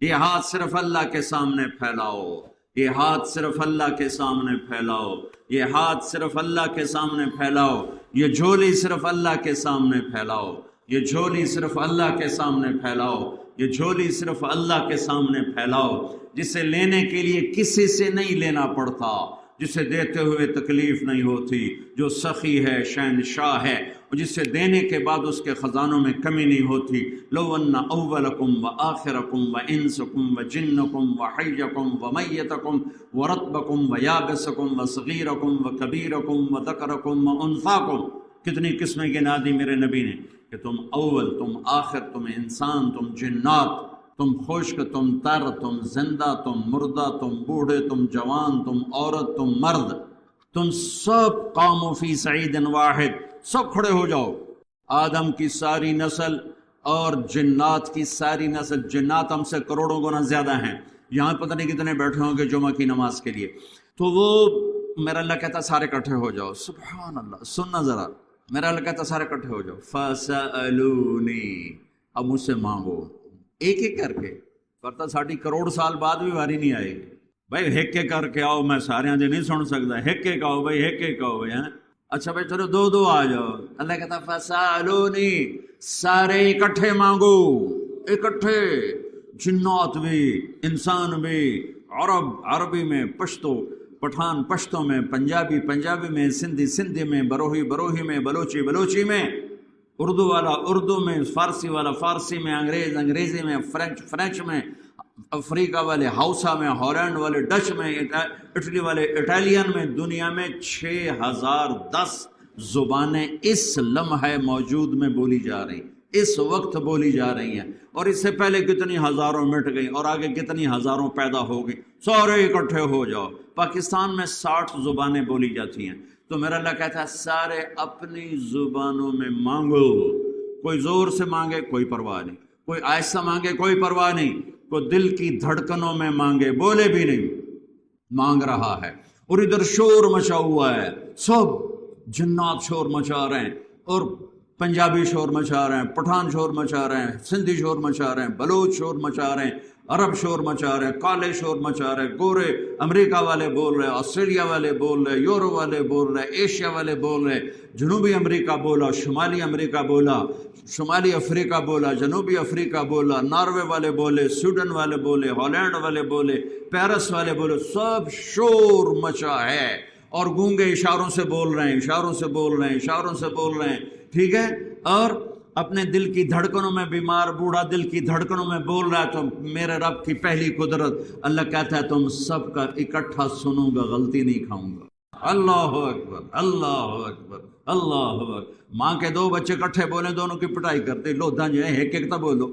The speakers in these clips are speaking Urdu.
یہ ہاتھ صرف اللہ کے سامنے پھیلاؤ، یہ ہاتھ صرف اللہ کے سامنے پھیلاؤ، یہ ہاتھ صرف اللہ کے سامنے پھیلاؤ، یہ جھولی صرف اللہ کے سامنے پھیلاؤ، یہ جھولی صرف اللہ کے سامنے پھیلاؤ، یہ جھولی صرف اللہ کے سامنے پھیلاؤ، جسے لینے کے لیے کسی سے نہیں لینا پڑتا، جسے دیتے ہوئے تکلیف نہیں ہوتی، جو سخی ہے، شہنشاہ ہے، اور جسے دینے کے بعد اس کے خزانوں میں کمی نہیں ہوتی۔ لو ان اولکم وآخرکم وانسکم وجنکم وحیکم ومیتکم ورطبکم ویابسکم وصغیرکم وکبیرکم وذکرکم وانثاکم، کتنی قسمیں گنا دی میرے نبی نے کہ تم اول، تم آخر، تم انسان، تم جنات، تم خشک، تم تر، تم زندہ، تم مردہ، تم بوڑھے، تم جوان، تم عورت، تم مرد، تم سب قوموا فی صعید واحد، سب کھڑے ہو جاؤ۔ آدم کی ساری نسل اور جنات کی ساری نسل، جنات ہم سے کروڑوں گنا زیادہ ہیں، یہاں پتہ نہیں کتنے بیٹھے ہوں گے جمعہ کی نماز کے لیے، تو وہ میرا اللہ کہتا سارے اکٹھے ہو جاؤ۔ سبحان اللہ، سننا ذرا، میرا اللہ کہتا سارے اکٹھے ہو جاؤ۔ فَسَأَلُونِي، اب مجھ سے مانگو، ایک ایک کر کے، کرتا ساڑھی کروڑ سال بعد بھی واری نہیں آئے گی بھائی، ہیک کے کر کے آؤ، میں سارے دے نہیں سن سکتا، ہیک کے آؤ بھائی، ہیک کے آؤ بھائی، ہاں اچھا بھائی چلو دو دو آ جاؤ۔ اللہ کہتا فَسَأَلُونِي، سارے اکٹھے مانگو، اکٹھے، جنات بھی، انسان بھی، عرب عربی میں، پشتو پٹھان پشتوں میں، پنجابی پنجابی میں، سندھی سندھی میں، بروہی بروہی میں، بلوچی بلوچی میں، اردو والا اردو میں، فارسی والا فارسی میں، انگریز انگریزی میں، فرینچ فرینچ میں، افریقہ والے ہاؤسا میں، ہالینڈ والے ڈچ میں، اٹلی والے اٹالین میں، دنیا میں 6010 زبانیں اس لمحہ موجود میں بولی جا رہی ہیں، اس وقت بولی جا رہی ہیں، اور اس سے پہلے کتنی ہزاروں مٹ گئی اور آگے کتنی ہزاروں پیدا ہو گئی۔ سارے اکٹھے ہو جاؤ۔ پاکستان میں 60 زبانیں بولی جاتی ہیں، تو میرا اللہ کہتا ہے سارے اپنی زبانوں میں مانگو، کوئی زور سے مانگے کوئی پرواہ نہیں، کوئی آہستہ مانگے کوئی پرواہ نہیں، کوئی دل کی دھڑکنوں میں مانگے، بولے بھی نہیں، مانگ رہا ہے۔ اور ادھر شور مچا ہوا ہے، سب جنات شور مچا رہے ہیں، اور پنجابی شور مچا رہے ہیں، پٹھان شور مچا رہے ہیں، سندھی شور مچا رہے ہیں، بلوچ شور مچا رہے ہیں، عرب شور مچا رہے ہیں، کالے شور مچا رہے ہیں، گورے امریکہ والے بول رہے ہیں، آسٹریلیا والے بول رہے ہیں، یورو والے بول رہے ہیں، ایشیا والے بول رہے ہیں، جنوبی امریکہ بولا، شمالی امریکہ بولا، شمالی افریقہ بولا، جنوبی افریقہ بولا، ناروے والے بولے، سویڈن والے بولے، ہالینڈ والے بولے، پیرس والے بولے، سب شور مچا ہے، اور گونگے اشاروں سے بول رہے ہیں، اشاروں سے بول رہے ہیں، اشاروں سے بول رہے ہیں، ٹھیک ہے، اور اپنے دل کی دھڑکنوں میں، بیمار بوڑھا دل کی دھڑکنوں میں بول رہا ہے، تو میرے رب کی پہلی قدرت، اللہ کہتا ہے تم سب کا اکٹھا سنوں گا، غلطی نہیں کھاؤں گا۔ اللہ اکبر، اللہ اکبر، اللہ اکبر۔ ماں کے دو بچے اکٹھے بولیں، دونوں کی پٹائی کرتے، لو دن جو ہے ایک ایک تو بولو،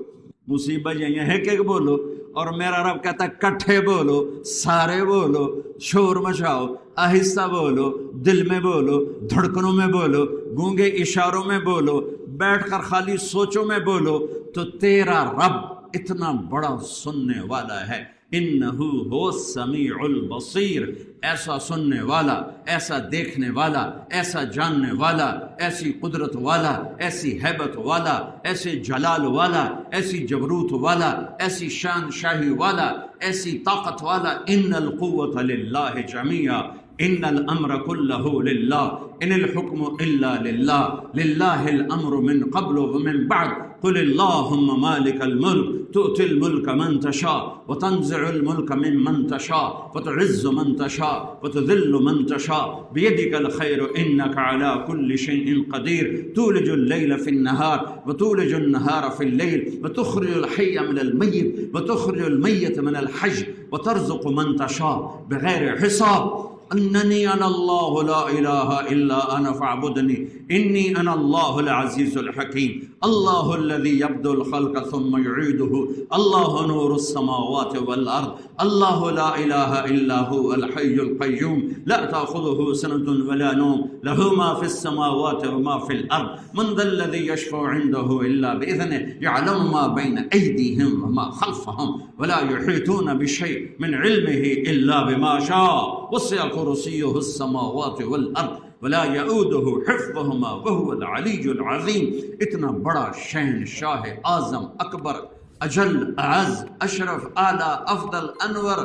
مصیبت جو ہے ایک ایک بولو، اور میرا رب کہتا ہے کٹھے بولو، سارے بولو، شور مچاؤ، آہستہ بولو، دل میں بولو، دھڑکنوں میں بولو، گونگے اشاروں میں بولو، بیٹھ کر خالی سوچوں میں بولو، تو تیرا رب اتنا بڑا سننے والا ہے۔ انہو هو السمیع البصیر، ایسا سننے والا، ایسا دیکھنے والا، ایسا جاننے والا، ایسی قدرت والا، ایسی ہیبت والا، ایسے جلال والا، ایسی جبروت والا، ایسی شان شاہی والا، ایسی طاقت والا۔ ان القوۃ للہ جمیعا، ان الامر کلہ للہ، ان الحکم الا للہ، للہ الامر من قبل ومن بعد، قل اللہم مالک الملک تؤتی الملک من تشاء وتنزع الملک ممن تشاء وتعز من تشاء وتذل من تشاء بيدك الخير إنك على كل شيء قدير تولج الليل في النهار وتولج النهار في الليل وتخرج الحي من الميت وتخرج الميت من الحي وترزق من تشاء بغير حساب اننی انا اللہ لا الہ الا انا فاعبدنی انی انا اللہ العزیز الحکیم اللہ الذی یبدأ الخلق ثم یعیدہ اللہ نور السماوات والارض اللہ لا الہ الا هو الحی القیوم لا تأخذہ سنة ولا نوم له ما في السماوات وما في الارض من ذا الذی یشفع عنده الا بإذنه يعلم ما بین ایدیہم وما خلفهم ولا يحیطون بشیء من علمه الا بما شاء وسع کرسیہ السماوات والارض ولا یعودہ حفظہما وہو العلی العظیم۔ اتنا بڑا شہنشاہ اعظم اکبر اجل، اعز، اشرف، اعلیٰ، افضل، انور،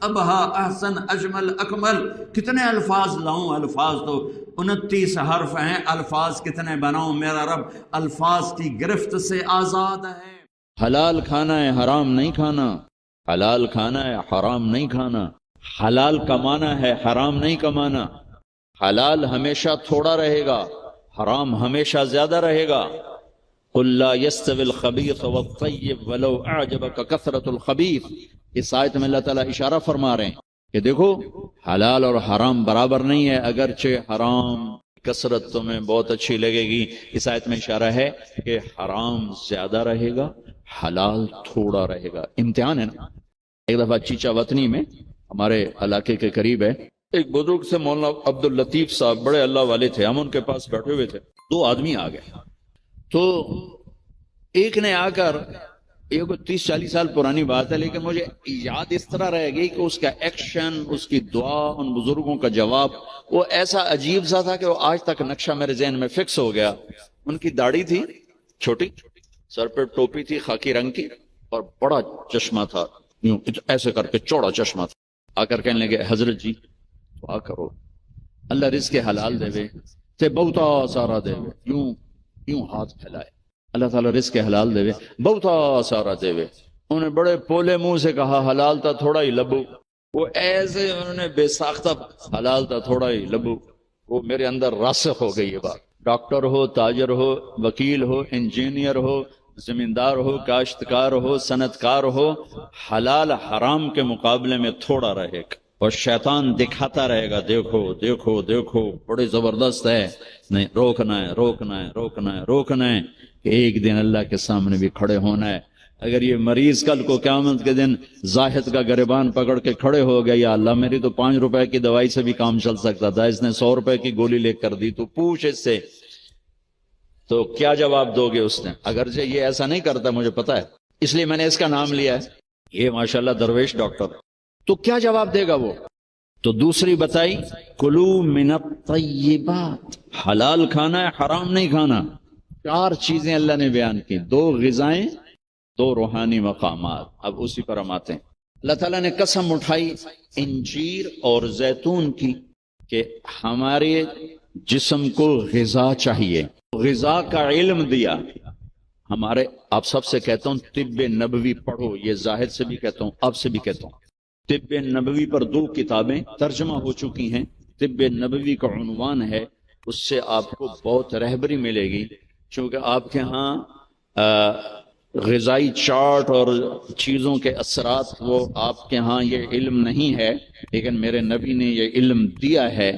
ابہا، احسن، اجمل، اکمل. کتنے الفاظ لاؤں؟ الفاظ تو 29 حرف ہیں. الفاظ کتنے بناؤں؟ میرا رب الفاظ کی گرفت سے آزاد ہے. حلال کھانا ہے، حرام نہیں کھانا. حلال کھانا ہے، حرام نہیں کھانا. حلال کمانا ہے، حرام نہیں کمانا. حلال ہمیشہ تھوڑا رہے گا، حرام ہمیشہ زیادہ رہے گا. قل لا يستوي الخبيث والطيب ولو اعجبك كثرة الخبيث. اس آیت میں اللہ تعالیٰ اشارہ فرما رہے ہیں کہ دیکھو حلال اور حرام برابر نہیں ہے، اگرچہ حرام کثرت تمہیں بہت اچھی لگے گی. اس آیت میں اشارہ ہے کہ حرام زیادہ رہے گا، حلال تھوڑا رہے گا. امتحان ہے نا. ایک دفعہ چیچا وطنی میں ہمارے علاقے کے قریب ہے، ایک بزرگ سے مولانا عبد اللطیف صاحب، بڑے اللہ والے تھے. ہم ان کے پاس بیٹھے ہوئے تھے، دو آدمی آ گئے. تو ایک نے آ کر، یہ کوئی 30-40 سال پرانی بات ہے لیکن مجھے یاد اس طرح رہ گئی کہ اس کا ایکشن، اس کی دعا، ان بزرگوں کا جواب وہ ایسا عجیب سا تھا کہ وہ آج تک نقشہ میرے ذہن میں فکس ہو گیا. ان کی داڑھی تھی چھوٹی، سر پہ ٹوپی تھی خاکی رنگ کی، اور بڑا چشمہ تھا، یوں ایسے کر کے چوڑا چشمہ تھا. آ کر کہنے لگے حضرت جی دعا کرو اللہ رزق حلال دے تے بہتا سارا دے. یوں ہاتھ پھیلائے، اللہ تعالیٰ رزق حلال دے بہتا سارا دے. انہوں نے بڑے پولے منہ سے کہا حلال تا تھوڑا ہی لبو. وہ ایسے انہوں نے بے ساختہ حلال تا تھوڑا ہی لبو. وہ میرے اندر راسخ ہو گئی یہ بات. ڈاکٹر ہو، تاجر ہو، وکیل ہو، انجینئر ہو، زمیندار ہو، کاشتکار ہو، صنعتکار ہو، حلال حرام کے مقابلے میں تھوڑا رہے گا. اور شیطان دکھاتا رہے گا دیکھو دیکھو دیکھو بڑے زبردست ہے. نہیں، روکنا ہے روکنا ہے روکنا ہے روکنا ہے کہ ایک دن اللہ کے سامنے بھی کھڑے ہونا ہے. اگر یہ مریض کل کو قیامت کے دن زاہد کا گریبان پکڑ کے کھڑے ہو گیا، یا اللہ میری تو 5 روپے کی دوائی سے بھی کام چل سکتا تھا، اس نے 100 روپے کی گولی لے کر دی، تو پوچھ اس سے، تو کیا جواب دو گے اس نے؟ اگرچہ یہ ایسا نہیں کرتا مجھے پتا ہے، اس لیے میں نے اس کا نام لیا ہے، یہ ماشاءاللہ درویش ڈاکٹر. تو کیا جواب دے گا وہ؟ تو دوسری بتائی کلو من الطیبات، حلال کھانا ہے، حرام نہیں کھانا. 4 چیزیں اللہ نے بیان کی، 2 غذائیں، 2 روحانی مقامات. اب اسی پر ہم آتے ہیں. اللہ تعالیٰ نے قسم اٹھائی انجیر اور زیتون کی کہ ہمارے جسم کو غذا چاہیے. غذا کا علم دیا. ہمارے آپ سب سے کہتا ہوں طب نبوی پڑھو، یہ زاہد سے بھی کہتا ہوں، آپ سے بھی کہتا ہوں. طب نبوی پر 2 کتابیں ترجمہ ہو چکی ہیں. طب نبوی کا عنوان ہے، اس سے آپ کو بہت رہبری ملے گی. چونکہ آپ کے ہاں غذائی چارٹ اور چیزوں کے اثرات وہ آپ کے ہاں یہ علم نہیں ہے، لیکن میرے نبی نے یہ علم دیا ہے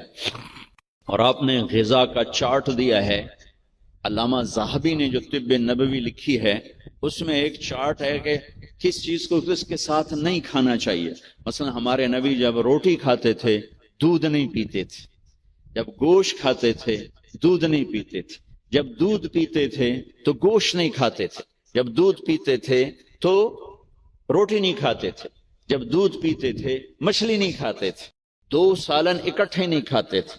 اور آپ نے غذا کا چارٹ دیا ہے. علامہ ذہبی نے جو طب نبوی لکھی ہے اس میں ایک چارٹ ہے کہ کس چیز کو کس کے ساتھ نہیں کھانا چاہیے. مثلا ہمارے نبی جب روٹی کھاتے تھے دودھ نہیں پیتے تھے، جب گوشت کھاتے تھے دودھ نہیں پیتے تھے، جب دودھ پیتے تھے تو گوشت نہیں کھاتے تھے، جب دودھ پیتے تھے تو روٹی نہیں کھاتے تھے، جب دودھ پیتے تھے مچھلی نہیں کھاتے تھے، 2 سالن اکٹھے نہیں کھاتے تھے،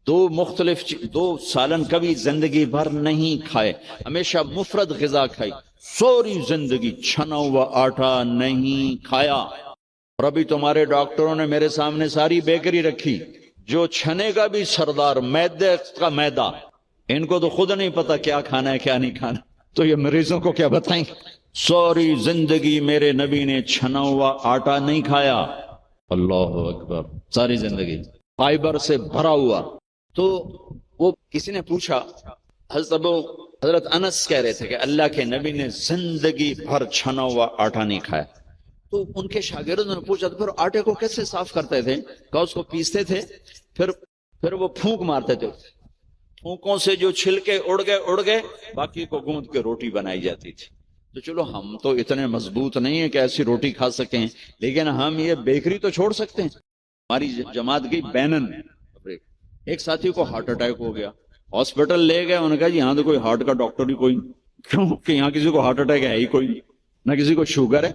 2 سالن کبھی زندگی بھر نہیں کھائے، ہمیشہ مفرد غذا کھائی. سوری زندگی چھنا ہوا آٹا نہیں کھایا. اور ابھی تمہارے ڈاکٹروں نے میرے سامنے ساری بیکری رکھی، جو چھنے کا بھی سردار، میدے کا میدا. ان کو تو خود نہیں پتا کیا کھانا ہے کیا نہیں کھانا، تو یہ مریضوں کو کیا بتائیں. سوری زندگی میرے نبی نے چھنا ہوا آٹا نہیں کھایا. اللہ اکبر. ساری زندگی فائبر سے بھرا ہوا. تو وہ کسی نے پوچھا، حضرت انس کہہ رہے تھے کہ اللہ کے نبی نے زندگی بھر چھنا ہوا آٹا نہیں کھایا. تو ان کے شاگردوں نے پوچھا تو پھر آٹے کو کیسے صاف کرتے تھے؟ کہا اس کو پیستے تھے، پھر وہ پھونک مارتے تھے، پھونکوں سے جو چھلکے اڑ گئے باقی کو گوندھ کے روٹی بنائی جاتی تھی. تو چلو ہم تو اتنے مضبوط نہیں ہیں کہ ایسی روٹی کھا سکیں، لیکن ہم یہ بیکری تو چھوڑ سکتے ہیں. ہماری جماعت گئی بینن، ایک ساتھی کو ہارٹ اٹیک ہو گیا، ہاسپٹل لے گئے، انہوں نے کہا جی یہاں تو کوئی ہارٹ کا ڈاکٹر ہی کوئی. کیوں کہ یہاں کسی کو ہارٹ اٹیک ہے ہی کوئی نہیں، نہ کسی کو شوگر ہے،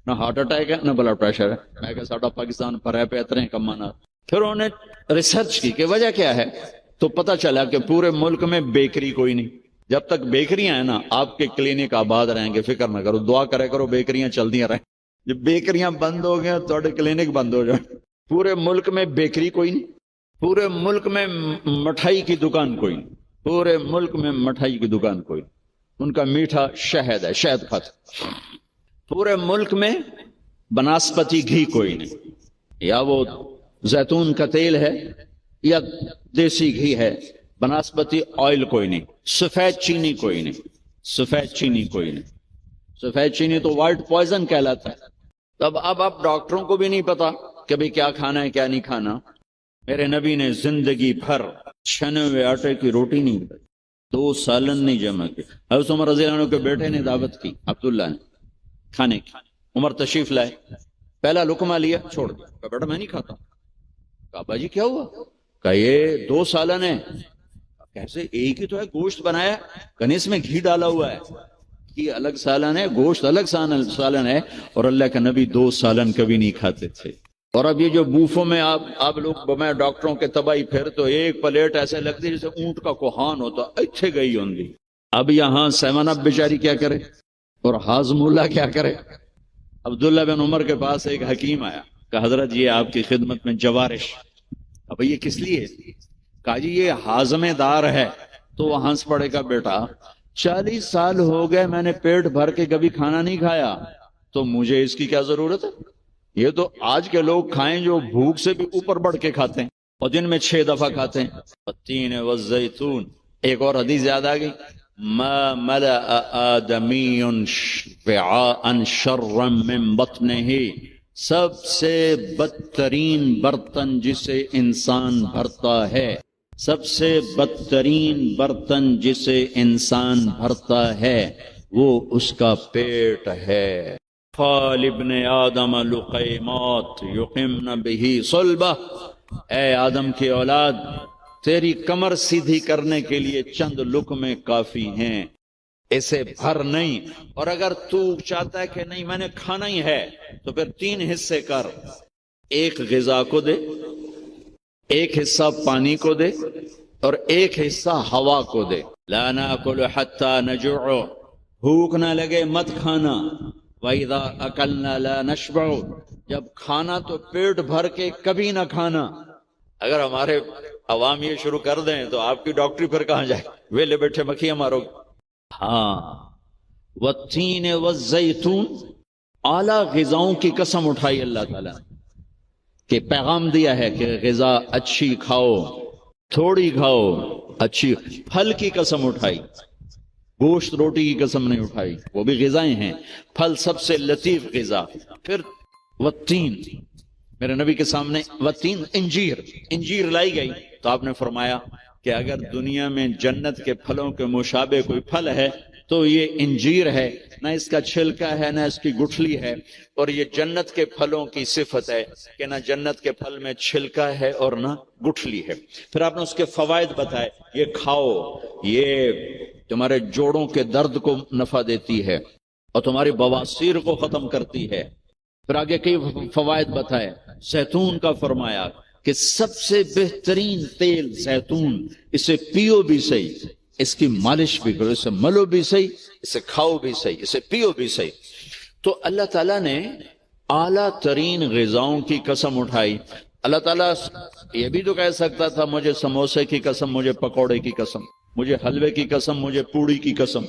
نہ ہارٹ اٹیک ہے، نہ بلڈ پریشر ہے. میں کہا ساڈا پاکستان پر ہے پہ اتنے کمانا. پھر انہوں نے ریسرچ کی کہ وجہ کیا ہے، تو پتہ چلا کہ پورے ملک میں بیکری کوئی نہیں. جب تک بیکریاں ہیں نا آپ کے کلینک آباد رہیں گے، فکر نہ کرو، دعا کرے کرو بیکریاں چلدیاں رہیں. جب بیکریاں بند ہو گیا تو کلینک بند ہو جائے. پورے ملک میں بیکری کوئی نہیں، پورے ملک میں مٹھائی کی دکان کوئی نہیں، پورے ملک میں مٹھائی کی دکان کوئی نہیں. ان کا میٹھا شہد ہے، شہد کھاتے. پورے ملک میں بناسپتی گھی کوئی نہیں، یا وہ زیتون کا تیل ہے یا دیسی گھی ہے. بناسپتی آئل کوئی نہیں. سفید چینی کوئی نہیں، سفید چینی کوئی نہیں. سفید چینی تو وائٹ پوائزن کہلاتا ہے. تب اب ڈاکٹروں کو بھی نہیں پتا کہ بھی کیا کھانا ہے کیا نہیں کھانا. میرے نبی نے زندگی بھر چھنے ہوئے آٹے کی روٹی نہیں کھائی، 2 سالن نہیں جمع کی. حضرت عمر رضی اللہ عنہ کے بیٹے نے دعوت کی، عبداللہ نے، کھانے کی. عمر تشریف لائے، پہلا لقمہ لیا، چھوڑ دیا. کہا بیٹا میں نہیں کھاتا. کہا باجی کیا ہوا؟ کہا یہ 2 سالن ہے. کیسے؟ ایک ہی تو ہے، گوشت بنایا، کہنے اس میں گھی ڈالا ہوا ہے. گھی الگ سالن ہے، گوشت الگ سالن ہے. اور اللہ کا نبی 2 سالن کبھی نہیں کھاتے تھے. اور اب یہ جو بوفوں میں آپ لوگ میں ڈاکٹروں کے تباہی پھر تو ایک پلیٹ ایسے لگتی ہے جیسے اونٹ کا کوہان ہوتا، اچھے گئی ہوں گی. اب یہاں سیون اپ بیچاری کیا کرے اور ہاضم اللہ کیا کرے. عبداللہ بن عمر کے پاس ایک حکیم آیا، کہا حضرت یہ آپ کی خدمت میں جوارش. اب یہ کس لیے؟ کہا جی یہ ہاضمے دار ہے. تو وہ ہنس پڑے گا، بیٹا 40 سال ہو گئے میں نے پیٹ بھر کے کبھی کھانا نہیں کھایا، تو مجھے اس کی کیا ضرورت ہے؟ یہ تو آج کے لوگ کھائیں جو بھوک سے بھی اوپر بڑھ کے کھاتے ہیں اور دن میں 6 دفعہ کھاتے ہیں. والتین والزیتون. ایک اور حدیث یاد آ گئی، ما ملأ آدمی وعاء شرا من بطنہ. سب سے بدترین برتن جسے انسان بھرتا ہے، سب سے بدترین برتن جسے انسان بھرتا ہے وہ اس کا پیٹ ہے. قال ابن آدم لقیمات یقمن بہ صلبہ. اے آدم کی اولاد، تیری کمر سیدھی کرنے کے لیے چند لقمے کافی ہیں، اسے بھر نہیں. اور اگر تو چاہتا ہے کہ نہیں میں نے کھانا ہی ہے تو پھر 3 حصے کر. ایک غذا کو دے، ایک حصہ پانی کو دے، اور ایک حصہ ہوا کو دے. لا ناکل حتی نجوع. بھوک نہ لگے مت کھانا. وَإِذَا أَكَلْنَا لَا نَشْبَعُ. جب کھانا تو پیٹ بھر کے کبھی نہ کھانا. اگر ہمارے عوام یہ شروع کر دیں تو آپ کی ڈاکٹری پھر کہاں جائے، ویلے بیٹھے مکھیاں مارو. ہاں والتین والزیتون. اعلیٰ غذاؤں کی قسم اٹھائی اللہ تعالیٰ کہ پیغام دیا ہے کہ غذا اچھی کھاؤ، تھوڑی کھاؤ، اچھی. پھل کی قسم اٹھائی، گوشت روٹی کی قسم نہیں اٹھائی، وہ بھی غذائیں ہیں. پھل سب سے لطیف غذا. پھر والتین، میرے نبی کے سامنے والتین، انجیر لائی گئی تو آپ نے فرمایا کہ اگر دنیا میں جنت کے پھلوں کے مشابہ کوئی پھل ہے تو یہ انجیر ہے. نہ اس کا چھلکا ہے نہ اس کی گٹھلی ہے. اور یہ جنت کے پھلوں کی صفت ہے کہ نہ جنت کے پھل میں چھلکا ہے اور نہ گٹھلی ہے. پھر آپ نے اس کے فوائد بتائے، یہ کھاؤ، یہ تمہارے جوڑوں کے درد کو نفع دیتی ہے اور تمہاری بواسیر کو ختم کرتی ہے. پھر آگے کئی فوائد بتائے. زیتون کا فرمایا کہ سب سے بہترین تیل زیتون، اسے پیو بھی صحیح، اس کی مالش بھی کرو، اسے ملو بھی صحیح، اسے کھاؤ بھی صحیح، اسے پیو بھی صحیح. تو اللہ تعالیٰ نے اعلیٰ ترین غذاؤں کی قسم اٹھائی. اللہ تعالیٰ یہ بھی تو کہہ سکتا تھا مجھے سموسے کی قسم، مجھے پکوڑے کی قسم، مجھے حلوے کی قسم، مجھے پوڑی کی قسم.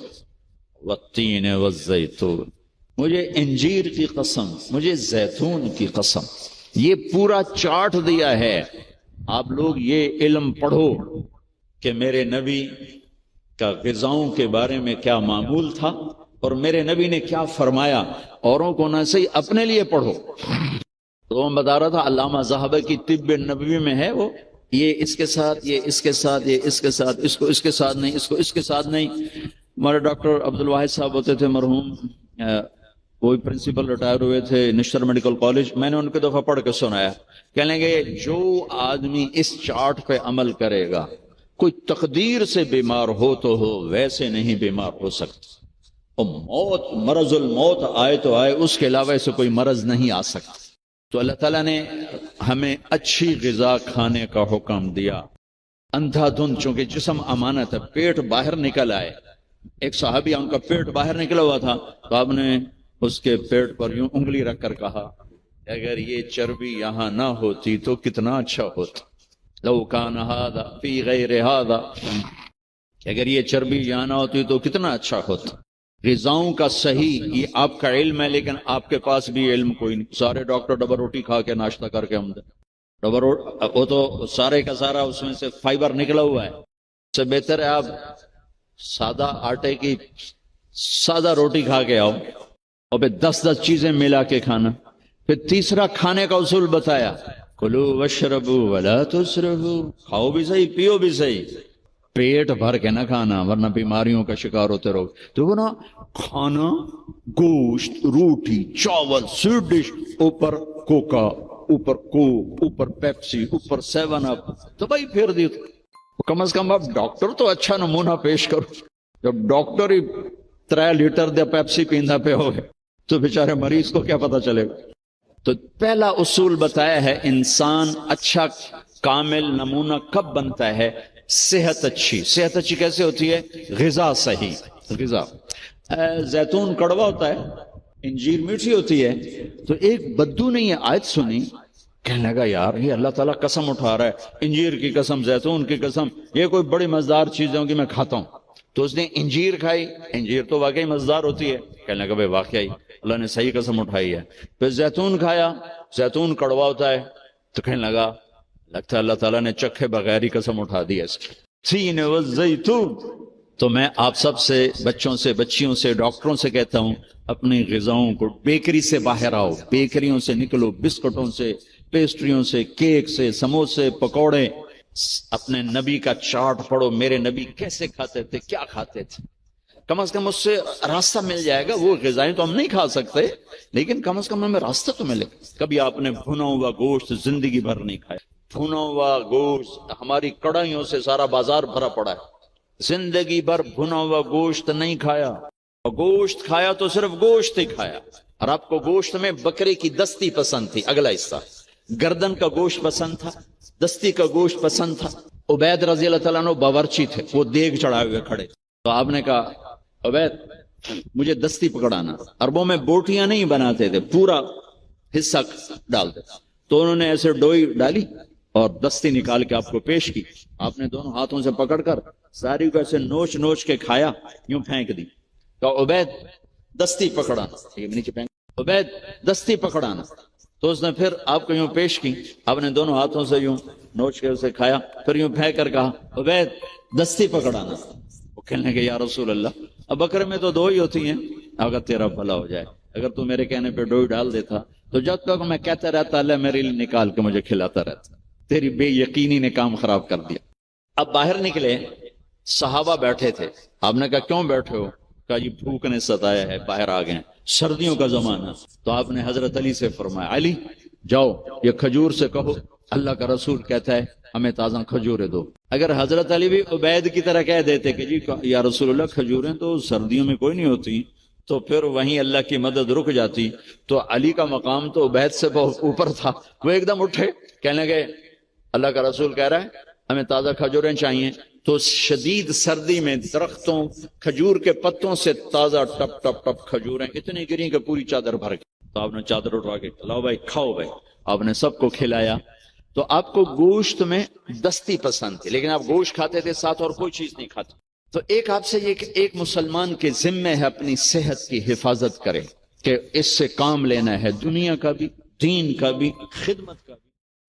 والتین والزیتون. مجھے انجیر کی قسم، مجھے زیتون کی قسم. یہ پورا چارٹ دیا ہے. آپ لوگ یہ علم پڑھو کہ میرے نبی کا غذاؤں کے بارے میں کیا معمول تھا اور میرے نبی نے کیا فرمایا. اوروں کو نہ صحیح اپنے لیے پڑھو. تو میں بتا رہا تھا علامہ ذہبی کی طب نبوی میں ہے وہ، یہ اس کے ساتھ، یہ اس کے ساتھ، یہ اس کے ساتھ، اس کو اس کے ساتھ نہیں، اس کو اس کے ساتھ نہیں. ہمارے ڈاکٹر عبدالواحد صاحب ہوتے تھے مرحوم، وہی پرنسپل ریٹائر ہوئے تھے نشتر میڈیکل کالج. میں نے ان کو دفعہ پڑھ کے سنایا، کہنے گے جو آدمی اس چارٹ پہ عمل کرے گا، کوئی تقدیر سے بیمار ہو تو ہو، ویسے نہیں بیمار ہو سکتا. اور موت، مرض الموت آئے تو آئے، اس کے علاوہ سے کوئی مرض نہیں آ سکتا. تو اللہ تعالیٰ نے ہمیں اچھی غذا کھانے کا حکم دیا. اندھا دھند، چونکہ جسم امانت ہے، پیٹ باہر نکل آئے ایک صحابی ان کا پیٹ باہر نکلا ہوا تھا، تو آپ نے اس کے پیٹ پر یوں انگلی رکھ کر کہا اگر یہ چربی یہاں نہ ہوتی تو کتنا اچھا ہوتا، لو کان ھذا فی غیر ھذا، اگر یہ چربی یہاں نہ ہوتی تو کتنا اچھا ہوتا۔ غذاؤں کا صحیح یہ آپ کا علم ہے، لیکن آپ کے پاس بھی علم کوئی نہیں۔ سارے ڈاکٹر ڈبل روٹی کھا کے ناشتہ کر کے ہم ڈبل وہ تو سارے کا سارا اس میں سے فائبر نکلا ہوا ہے، اس سے بہتر ہے آپ سادہ آٹے کی سادہ روٹی کھا کے آؤ، اور پھر 10 چیزیں ملا کے کھانا۔ پھر تیسرا کھانے کا اصول بتایا، کلو واشربوا ولا تسرفوا، کھاؤ بھی صحیح پیو بھی صحیح، پیٹ بھر کے نہ کھانا ورنہ بیماریوں کا شکار ہوتے رہو۔ تو وہ نا کھانا گوشت، روٹی، چاول، سویٹ ڈش، اوپر کوکا، اوپر کوک، اوپر پیپسی، اوپر 7 اپ، تو بھائی پھر دی کم از کم آپ ڈاکٹر تو اچھا نمونہ پیش کرو۔ جب ڈاکٹر ہی 3 لیٹر دے پیپسی پیندا پہ ہوئے تو بیچارے مریض کو کیا پتا چلے گا۔ تو پہلا اصول بتایا ہے انسان اچھا کامل نمونہ کب بنتا ہے؟ صحت اچھی۔ صحت اچھی کیسے ہوتی ہے؟ غذا صحیح۔ غذا زیتون کڑوا ہوتا ہے، انجیر میٹھی ہوتی ہے، تو ایک بدو نے یہ آیت سنی، کہنے لگا یار یہ اللہ تعالیٰ قسم اٹھا رہا ہے، انجیر کی قسم، زیتون کی قسم، یہ کوئی بڑی مزیدار چیزیں ہوں گی میں کھاتا ہوں۔ تو اس نے انجیر کھائی، انجیر تو واقعی مزیدار ہوتی ہے، کہنے لگا بھائی واقعی اللہ نے صحیح قسم اٹھائی ہے۔ پھر زیتون کھایا، زیتون کڑوا ہوتا ہے، تو کہنے لگا لگتا ہے اللہ تعالیٰ نے چکھے بغیر ہی قسم اٹھا دی ہے اس کی۔ تین والزیتون۔ تو میں آپ سب سے، بچوں سے، بچیوں سے، ڈاکٹروں سے کہتا ہوں اپنی غذاؤں کو، بیکری سے باہر آؤ، بیکریوں سے نکلو، بسکٹوں سے، پیسٹریوں سے، کیک سے، سموسے، پکوڑے۔ اپنے نبی کا چارٹ پڑھو، میرے نبی کیسے کھاتے تھے، کیا کھاتے تھے، کم از کم اس سے راستہ مل جائے گا۔ وہ غذائیں تو ہم نہیں کھا سکتے، لیکن کم از کم ہمیں راستہ تو ملے گا۔ کبھی آپ نے بھنا ہوا گوشت زندگی بھر نہیں کھایا، بھنا ہوا گوشت، ہماری کڑھائیوں سے سارا بازار بھرا پڑا ہے، زندگی بھر بھنا ہوا گوشت نہیں کھایا، اور گوشت کھایا تو صرف گوشت ہی کھایا۔ اور آپ کو گوشت میں بکرے کی دستی پسند تھی، اگلا حصہ گردن کا گوشت پسند تھا، دستی کا گوشت پسند تھا۔ عبید رضی اللہ تعالیٰ عنہ باورچی تھے، وہ دیگ چڑھائے ہوئے کھڑے، تو آپ نے کہا عبید مجھے دستی پکڑانا۔ عربوں میں بوٹیاں نہیں بناتے تھے، پورا حصہ ڈالتے، تو انہوں نے ایسے ڈوئی ڈالی اور دستی نکال کے آپ کو پیش کی۔ آپ نے دونوں ہاتھوں سے پکڑ کر ساری کو ایسے نوچ نوچ کے کھایا، یوں پھینک دی۔ تو عبید دستی پکڑانا، عبید دستی پکڑانا۔ تو اس نے پھر آپ کو یوں پیش کی، آپ نے دونوں ہاتھوں سے یوں نوچ کے اسے کھایا، پھر یوں پھینک کر کہا عبید دستی پکڑانا۔ وہ کہنے لگے یا رسول اللہ اب بکرے میں تو 2 ہی ہوتی ہیں، اگر تیرا بھلا ہو جائے، اگر تو میرے کہنے پہ ڈوئی ڈال دیتا تو جب تک میں کہتا رہتا اللہ میرے لیے نکال کے مجھے کھلاتا رہتا۔ تیری بے یقینی نے کام خراب کر دیا۔ اب باہر نکلے، صحابہ بیٹھے تھے، آپ نے کہا کیوں بیٹھے ہو؟ کہا یہ بھوک نے ستایا ہے، باہر آ گئے، سردیوں کا زمانہ۔ تو آپ نے حضرت علی سے فرمایا علی جاؤ یہ کھجور سے کہو اللہ کا رسول کہتا ہے ہمیں تازہ کھجوریں دو۔ اگر حضرت علی بھی عبید کی طرح کہہ دیتے کہ جی یا رسول اللہ کھجوریں تو سردیوں میں کوئی نہیں ہوتی، تو پھر وہیں اللہ کی مدد رک جاتی۔ تو علی کا مقام تو عبید سے بہت اوپر تھا، وہ ایک دم اٹھے، کہنے لگے اللہ کا رسول کہہ رہا ہے ہمیں تازہ کھجوریں چاہیے۔ تو شدید سردی میں درختوں کھجور کے پتوں سے تازہ ٹپ ٹپ ٹپ کھجوریں اتنی گری کہ پوری چادر بھر گئی۔ تو آپ نے چادر اٹھا کے لاؤ بھائی کھاؤ بھائی، آپ نے سب کو کھلایا۔ تو آپ کو گوشت میں دستی پسند تھی، لیکن آپ گوشت کھاتے تھے، ساتھ اور کوئی چیز نہیں کھاتے۔ تو ایک آپ سے یہ کہ ایک مسلمان کے ذمے ہے اپنی صحت کی حفاظت کرے، کہ اس سے کام لینا ہے، دنیا کا بھی، دین کا بھی، خدمت کا بھی۔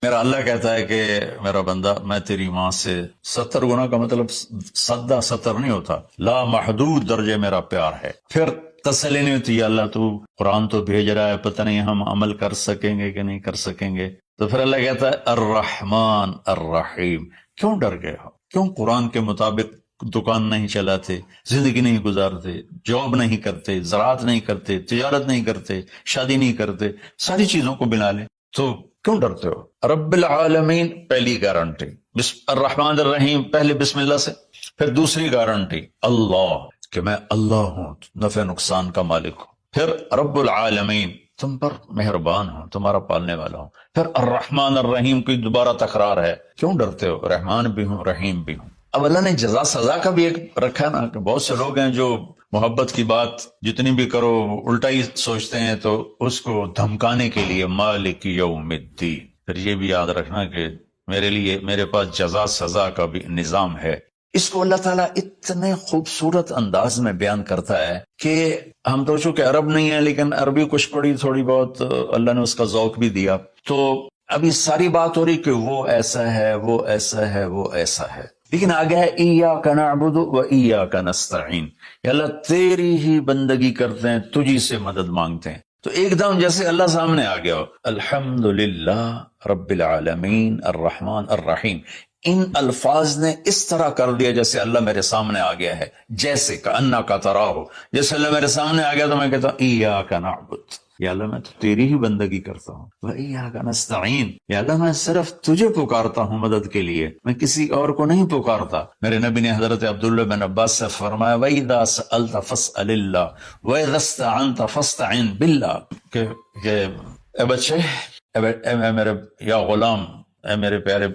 میرا اللہ کہتا ہے کہ میرا بندہ میں تیری ماں سے 70 گنا کا مطلب سدا 70 نہیں ہوتا، لا محدود درجے میرا پیار ہے۔ پھر تسلی نہیں ہوتی یا اللہ تو قرآن تو بھیج رہا ہے، پتہ نہیں ہم عمل کر سکیں گے کہ نہیں کر سکیں گے۔ تو پھر اللہ کہتا ہے الرحمن الرحیم، کیوں ڈر گئے ہو؟ کیوں قرآن کے مطابق دکان نہیں چلاتے، زندگی نہیں گزارتے، جاب نہیں کرتے، زراعت نہیں کرتے، تجارت نہیں کرتے، شادی نہیں کرتے، ساری چیزوں کو بنا لیں تو کیوں ڈرتے ہو؟ رب العالمین پہلی گارنٹی، الرحمن الرحیم پہلے بسم اللہ سے، پھر دوسری گارنٹی اللہ کہ میں اللہ ہوں، نفع نقصان کا مالک ہوں، پھر رب العالمین تم پر مہربان ہوں، تمہارا پالنے والا ہوں، پھر الرحمن الرحیم کی دوبارہ تکرار ہے۔ کیوں ڈرتے ہو؟ رحمان بھی ہوں رحیم بھی ہوں۔ اب اللہ نے جزا سزا کا بھی ایک رکھا نا، کہ بہت سے لوگ ہیں جو محبت کی بات جتنی بھی کرو الٹا ہی سوچتے ہیں، تو اس کو دھمکانے کے لیے مالک یوم الدین. پھر یہ بھی یاد رکھنا کہ میرے پاس جزا سزا کا بھی نظام ہے. اس کو اللہ تعالیٰ اتنے خوبصورت انداز میں بیان کرتا ہے کہ ہم تو چونکہ عرب نہیں ہیں، لیکن عربی کچھ پڑھی تھوڑی بہت، اللہ نے اس کا ذوق بھی دیا. تو ابھی ساری بات ہو رہی کہ وہ ایسا ہے، وہ ایسا ہے، وہ ایسا ہے، لیکن آگے ہے ایاک نعبد و ایاک نستعین، یا اللہ تیری ہی بندگی کرتے ہیں، تجھی سے مدد مانگتے ہیں. تو ایک دم جیسے اللہ سامنے آ گیا، الحمدللہ رب العالمین الرحمن الرحیم. ان الفاظ نے اس طرح کر دیا جیسے اللہ میرے سامنے آ گیا ہے، جیسے کأنک تراہ، جیسے اللہ میرے سامنے آ گیا تو میں کہتا ہوں ایاک نعبد، یا اللہ میں تو تیری ہی بندگی کرتا ہوں، وَإِيَّاكَ نَسْتَعِينُ، یا اللہ میں صرف تجھے پکارتا ہوں مدد کے لیے، میں کسی اور کو نہیں پکارتا. میرے نبی نے حضرت عبداللہ بن عباس سے فرمایا وَإِذَا سَأَلْتَ فَاسْأَلِ اللَّهِ وَإِذَا اسْتَعَنْتَ فَاسْتَعِنْ بِاللَّهِ، کہ اے بچے، اے میرے یا غلام، اے میرے پیارے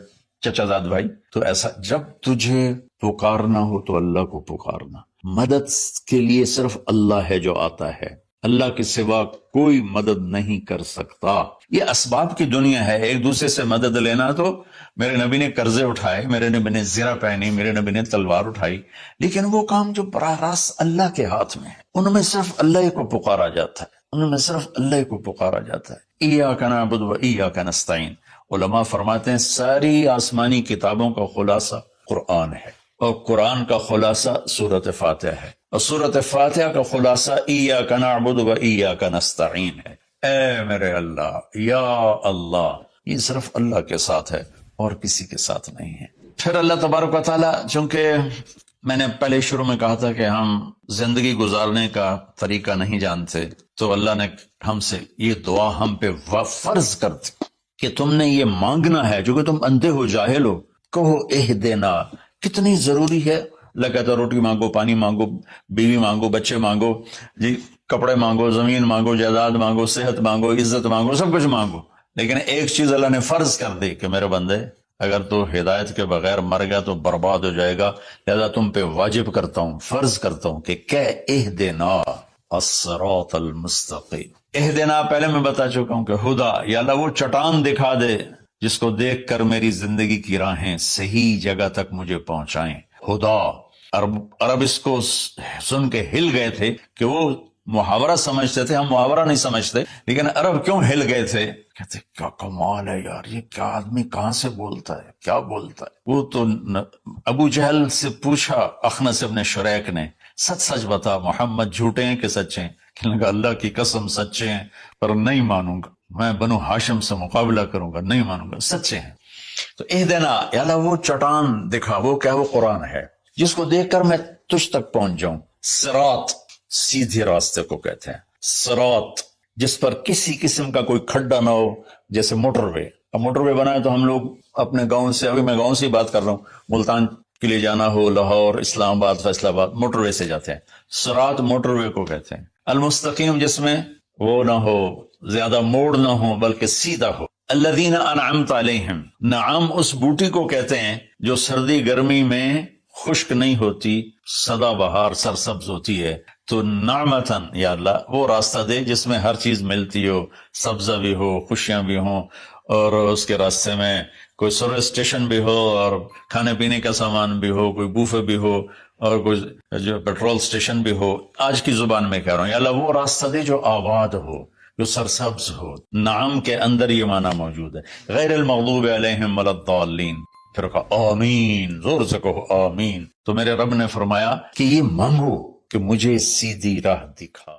چچا زاد بھائی، تو ایسا جب تجھے پکارنا ہو تو اللہ کو پکارنا. مدد کے لیے صرف اللہ ہے جو آتا ہے، اللہ کے سوا کوئی مدد نہیں کر سکتا. یہ اسباب کی دنیا ہے، ایک دوسرے سے مدد لینا. تو میرے نبی نے قرضے اٹھائے، میرے نبی نے زرہ پہنی، میرے نبی نے تلوار اٹھائی، لیکن وہ کام جو براہ راست اللہ کے ہاتھ میں ہے، ان میں صرف اللہ کو پکارا جاتا ہے، ان میں صرف اللہ کو پکارا جاتا ہے. ایاک نعبد و ایاک نستعین. علماء فرماتے ہیں ساری آسمانی کتابوں کا خلاصہ قرآن ہے، اور قرآن کا خلاصہ سورۃ فاتحہ ہے، اور سورۃ فاتحہ کا خلاصہ ایاک نعبد و ایاک نستعین ہے. اے میرے اللہ، یا اللہ، یہ صرف اللہ کے ساتھ ہے اور کسی کے ساتھ نہیں ہے. پھر اللہ تبارک و تعالیٰ، چونکہ میں نے پہلے شروع میں کہا تھا کہ ہم زندگی گزارنے کا طریقہ نہیں جانتے، تو اللہ نے ہم سے یہ دعا ہم پہ فرض کر دی کہ تم نے یہ مانگنا ہے، جو کہ تم اندھے ہو، جاہل ہو. کہو اہدنا. کتنی ضروری ہے. لگاتا روٹی مانگو، پانی مانگو، بیوی مانگو، بچے مانگو، جی کپڑے مانگو، زمین مانگو، جائیداد مانگو، صحت مانگو، عزت مانگو، سب کچھ مانگو. لیکن ایک چیز اللہ نے فرض کر دی کہ میرے بندے، اگر تو ہدایت کے بغیر مر گیا تو برباد ہو جائے گا، لہذا تم پہ واجب کرتا ہوں، فرض کرتا ہوں کہ اہدنا الصراط المستقیم. اہدنا پہلے میں بتا چکا ہوں کہ خدا، یا اللہ وہ چٹان دکھا دے جس کو دیکھ کر میری زندگی کی راہیں صحیح جگہ تک مجھے پہنچائیں. خدا. عرب اس کو سن کے ہل گئے تھے کہ وہ محاورہ سمجھتے تھے، ہم محاورہ نہیں سمجھتے، لیکن عرب کیوں ہل گئے تھے؟ کہتے کیا کمال ہے یار، یہ کیا آدمی کہاں سے بولتا ہے، کیا بولتا ہے. وہ تو ابو جہل سے پوچھا اخنس ابن شریک نے، سچ سچ بتا محمد جھوٹے ہیں کہ سچے ہیں؟ کہنے لگا اللہ کی قسم سچے ہیں، پر نہیں مانوں گا، میں بنو ہاشم سے مقابلہ کروں گا، نہیں مانوں گا، سچے ہیں. تو اہدنا، یا اللہ وہ چٹان دکھا، وہ کیا؟ وہ قرآن ہے جس کو دیکھ کر میں تجھ تک پہنچ جاؤں. صراط، سیدھے راستے کو کہتے ہیں. صراط جس پر کسی قسم کا کوئی کھڈا نہ ہو، جیسے موٹر وے. اب موٹر وے بنائے تو ہم لوگ اپنے گاؤں سے، ابھی میں گاؤں سے ہی بات کر رہا ہوں، ملتان کے لیے جانا ہو، لاہور، اسلام آباد، فیصل آباد، موٹر وے سے جاتے ہیں. صراط موٹر وے کو کہتے ہیں. المستقیم جس میں وہ نہ ہو، زیادہ موڑ نہ ہو، بلکہ سیدھا ہو. الذین انعمت علیہم، نعم اس بوٹی کو کہتے ہیں جو سردی گرمی میں خشک نہیں ہوتی، سدا بہار سرسبز ہوتی ہے. تو نعمتن، یا اللہ وہ راستہ دے جس میں ہر چیز ملتی ہو، سبزہ بھی ہو، خوشیاں بھی ہوں، اور اس کے راستے میں کوئی سروس اسٹیشن بھی ہو، اور کھانے پینے کا سامان بھی ہو، کوئی بوفے بھی ہو، اور کوئی جو پیٹرول اسٹیشن بھی ہو. آج کی زبان میں کہہ رہا ہوں، یا اللہ وہ راستہ دے جو آباد ہو، جو سرسبز ہو. نعم کے اندر یہ معنی موجود ہے. غیر المغضوب علیہم ولا الضالین. پھر کہا آمین، زور سے کہو آمین. تو میرے رب نے فرمایا کہ یہ مانگو کہ مجھے سیدھی راہ دکھا.